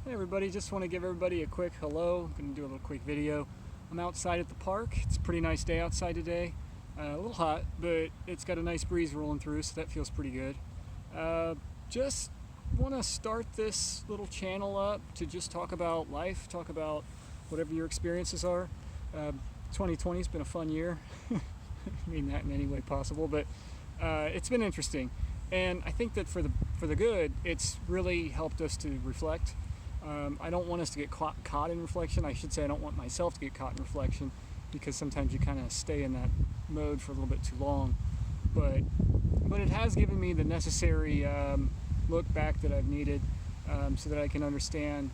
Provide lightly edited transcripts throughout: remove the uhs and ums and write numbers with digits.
Hey everybody, just want to give everybody a quick hello. I'm going to do a little quick video. I'm outside at the park. It's a pretty nice day outside today. A little hot, but it's got a nice breeze rolling through, so that feels pretty good. Just want to start this little channel up to just talk about life, talk about whatever your experiences are. 2020 has been a fun year. I mean that in any way possible, but it's been interesting. And I think that for the good, it's really helped us to reflect. I don't want us to get caught in reflection. I should say I don't want myself to get caught in reflection, because sometimes you kind of stay in that mode for a little bit too long. But it has given me the necessary look back that I've needed, so that I can understand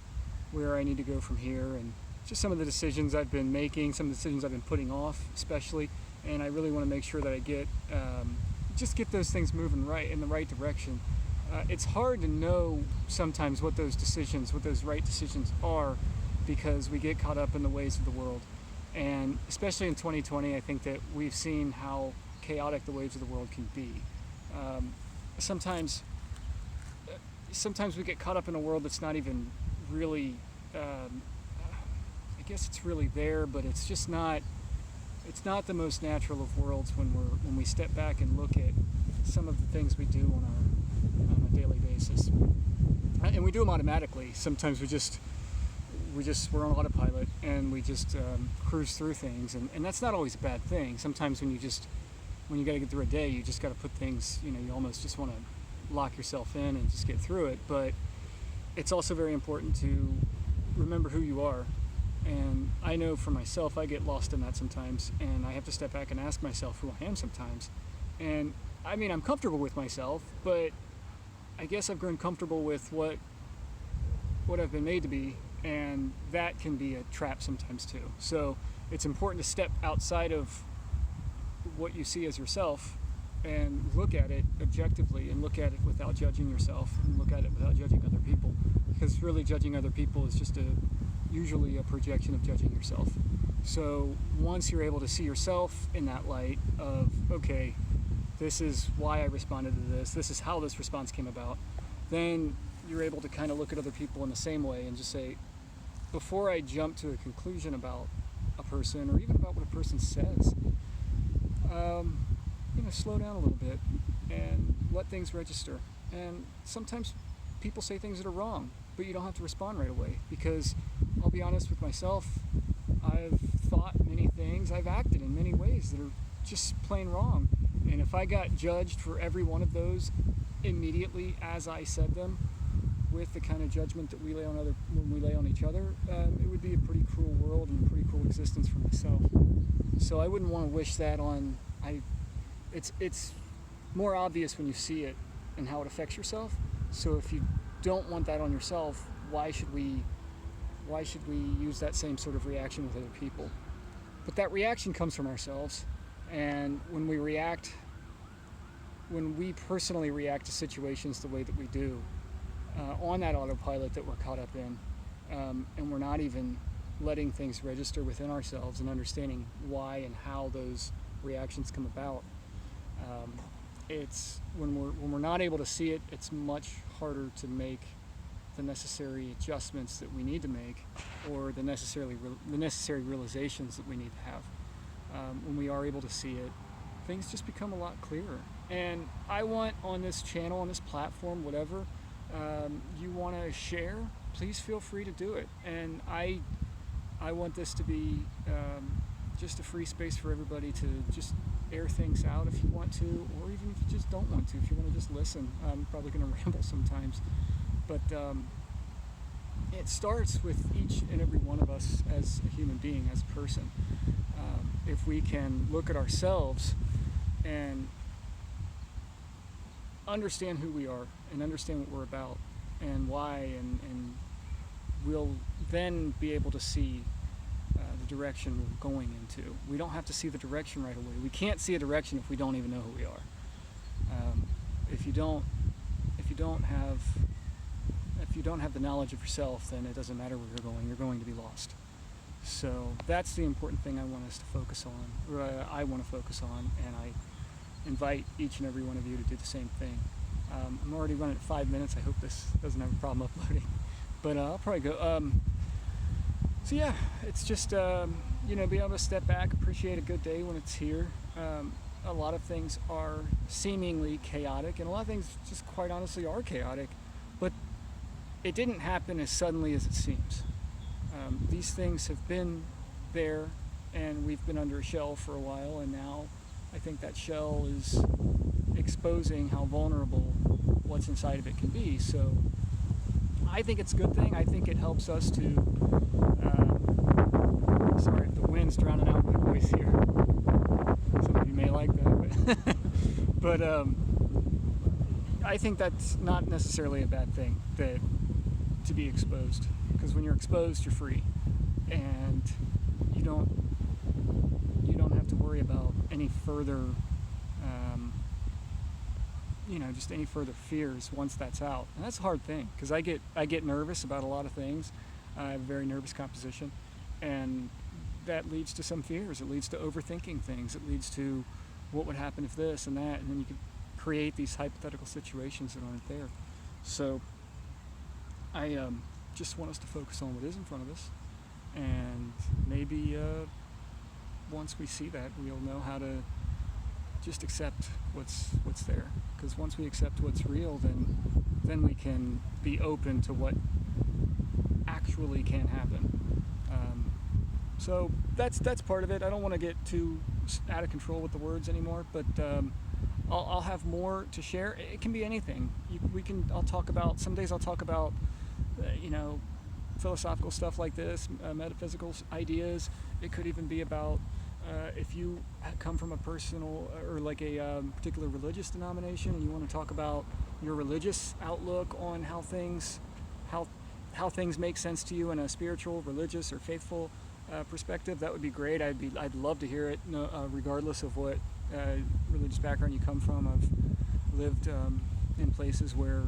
where I need to go from here, and just some of the decisions I've been making, some of the decisions I've been putting off especially. And I really want to make sure that I get those things moving right in the right direction. It's hard to know sometimes what those right decisions are, because we get caught up in the ways of the world. And especially in 2020, I think that we've seen how chaotic the waves of the world can be. Sometimes we get caught up in a world that's not even really, I guess it's really there, but it's just not. It's not the most natural of worlds when we step back and look at some of the things we do on a daily basis, and we do them automatically. Sometimes we're on autopilot and we just cruise through things, and that's not always a bad thing. Sometimes when you got to get through a day, you just got to put things. You almost just want to lock yourself in and just get through it. But it's also very important to remember who you are. And I know for myself, I get lost in that sometimes, and I have to step back and ask myself who I am sometimes. And I mean, I'm comfortable with myself, but I guess I've grown comfortable with what I've been made to be, and that can be a trap sometimes too. So it's important to step outside of what you see as yourself and look at it objectively, and look at it without judging yourself, and look at it without judging other people, because really judging other people is just usually a projection of judging yourself. So once you're able to see yourself in that light of, okay, this is why I responded to this is how this response came about, then you're able to kind of look at other people in the same way and just say, before I jump to a conclusion about a person, or even about what a person says, slow down a little bit and let things register. And sometimes people say things that are wrong, but you don't have to respond right away, because I'll be honest with myself, I've thought many things, I've acted in many ways that are just plain wrong. And if I got judged for every one of those immediately as I said them, with the kind of judgment that we lay on when we lay on each other, it would be a pretty cruel world and a pretty cruel existence for myself. So I wouldn't want to wish that on. It's more obvious when you see it and how it affects yourself. So if you don't want that on yourself, why should we use that same sort of reaction with other people? But that reaction comes from ourselves, and when we personally react to situations the way that we do, on that autopilot that we're caught up in, and we're not even letting things register within ourselves and understanding why and how those reactions come about, it's when we're not able to see it, it's much harder to make the necessary adjustments that we need to make, or the necessary realizations that we need to have. When we are able to see it, things just become a lot clearer. And I want, on this channel, on this platform, whatever you want to share, please feel free to do it. And I want this to be just a free space for everybody to just air things out if you want to, or even if you just don't want to, if you want to just listen. I'm probably going to ramble sometimes, but it starts with each and every one of us as a human being, as a person. If we can look at ourselves and understand who we are, and understand what we're about and why, and we'll then be able to see the direction we're going into. We don't have to see the direction right away. We can't see a direction if we don't even know who we are. If you don't have the knowledge of yourself, then it doesn't matter where you're going to be lost. So that's the important thing I want us to focus on, or I want to focus on, and I invite each and every one of you to do the same thing. I'm already running at 5 minutes. I hope this doesn't have a problem uploading. but I'll probably go. So yeah, it's just be able to step back, appreciate a good day when it's here. A lot of things are seemingly chaotic, and a lot of things just quite honestly are chaotic, but it didn't happen as suddenly as it seems. These things have been there, and we've been under a shell for a while, and now I think that shell is exposing how vulnerable what's inside of it can be. So I think it's a good thing. I think it helps us to sorry if the wind's drowning out my voice here. Some of you may like that, but I think that's not necessarily a bad thing, that to be exposed, because when you're exposed, you're free, and you don't have to worry about any further just any further fears once that's out. And that's a hard thing, because I get nervous about a lot of things. I have a very nervous composition, and that leads to some fears. It leads to overthinking things. It leads to what would happen if this and that, and then you could create these hypothetical situations that aren't there. So I just want us to focus on what is in front of us, and maybe once we see that, we'll know how to just accept what's there. Because once we accept what's real, then we can be open to what actually can happen. So that's part of it. I don't want to get too out of control with the words anymore, but I'll have more to share. It can be anything. I'll talk about, some days I'll talk about philosophical stuff like this, metaphysical ideas. It could even be about if you come from a personal or like a particular religious denomination, and you want to talk about your religious outlook on how things make sense to you in a spiritual, religious, or faithful perspective, that would be great. I'd love to hear it, regardless of what religious background you come from. I've lived in places where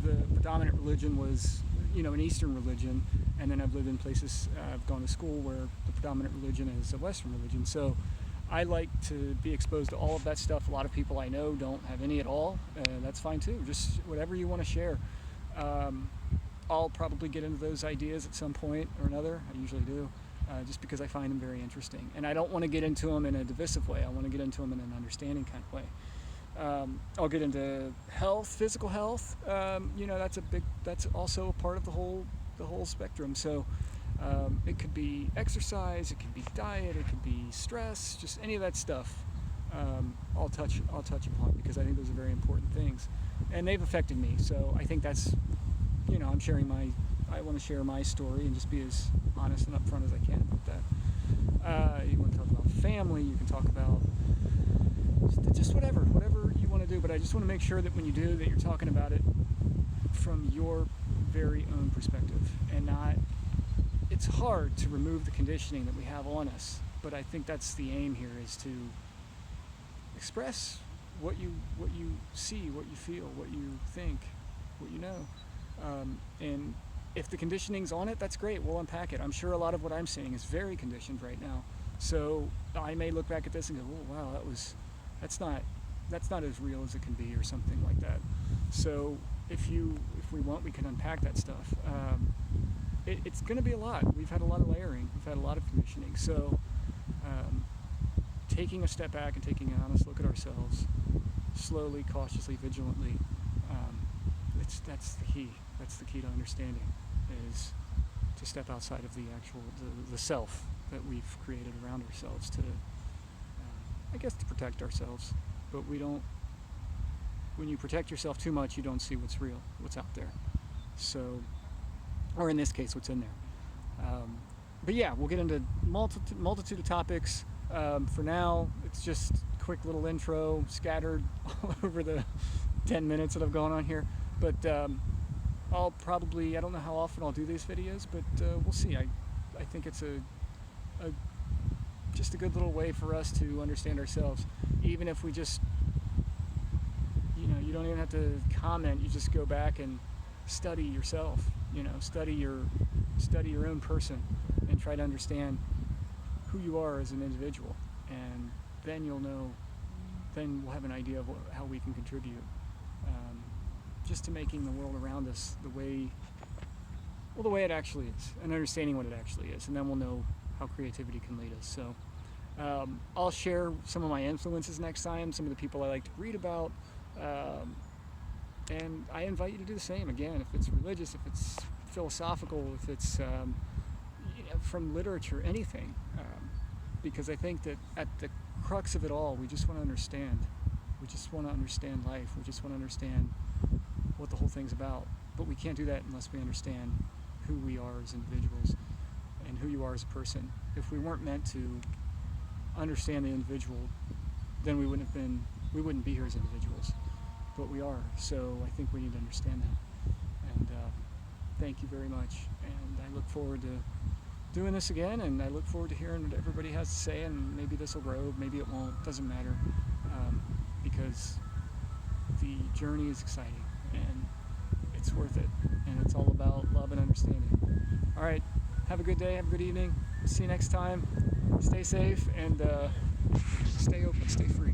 the predominant religion was an Eastern religion, and then I've lived in places, I've gone to school where the predominant religion is a Western religion. So I like to be exposed to all of that stuff. A lot of people I know don't have any at all, and that's fine too. Just whatever you want to share. I'll probably get into those ideas at some point or another. I usually do, just because I find them very interesting. And I don't want to get into them in a divisive way. I want to get into them in an understanding kind of way. I'll get into health, physical health. That's also a part of the whole spectrum. So it could be exercise, it could be diet, it could be stress, just any of that stuff. I'll touch upon, because I think those are very important things, and they've affected me. So I think that's, I'm sharing I want to share my story and just be as honest and upfront as I can about that. You want to talk about family, you can talk about just whatever you want to do, but I just want to make sure that when you do, that you're talking about it from your very own perspective, and not, it's hard to remove the conditioning that we have on us, but I think that's the aim here, is to express what you see, what you feel, what you think, what you know. And if the conditioning's on it, that's great. We'll unpack it. I'm sure a lot of what I'm saying is very conditioned right now. So I may look back at this and go, oh wow, that's not as real as it can be, or something like that. So if we want, we can unpack that stuff. It's going to be a lot. We've had a lot of layering. We've had a lot of conditioning. So taking a step back and taking an honest look at ourselves, slowly, cautiously, vigilantly, that's the key. That's the key to understanding, is to step outside of the actual the self that we've created around ourselves to, I guess, to protect ourselves. But when you protect yourself too much, you don't see what's real, what's out there. So, or in this case, what's in there. But yeah, we'll get into multitude of topics. For now, it's just a quick little intro scattered all over the 10 minutes that I've gone on here. But I'll probably, I don't know how often I'll do these videos, but we'll see. I think it's just a good little way for us to understand ourselves. Even if we just, you don't even have to comment. You just go back and study yourself. Study your own person, and try to understand who you are as an individual. And then you'll know. Then we'll have an idea of how we can contribute, just to making the world around us the way well, the way it actually is, and understanding what it actually is, and then we'll know how creativity can lead us. So I'll share some of my influences next time, some of the people I like to read about, and I invite you to do the same. Again, if it's religious, if it's philosophical, if it's from literature, anything, because I think that at the crux of it all, we just want to understand. We just want to understand life. We just want to understand what the whole thing's about. But we can't do that unless we understand who we are as individuals and who you are as a person. If we weren't meant to understand the individual, then we wouldn't be here as individuals. But we are. So I think we need to understand that. And thank you very much. And I look forward to doing this again, and I look forward to hearing what everybody has to say, and maybe this will grow, maybe it won't, doesn't matter, because the journey is exciting, and it's worth it, and it's all about love and understanding. All right, have a good day, have a good evening, see you next time, stay safe, and stay open, stay free.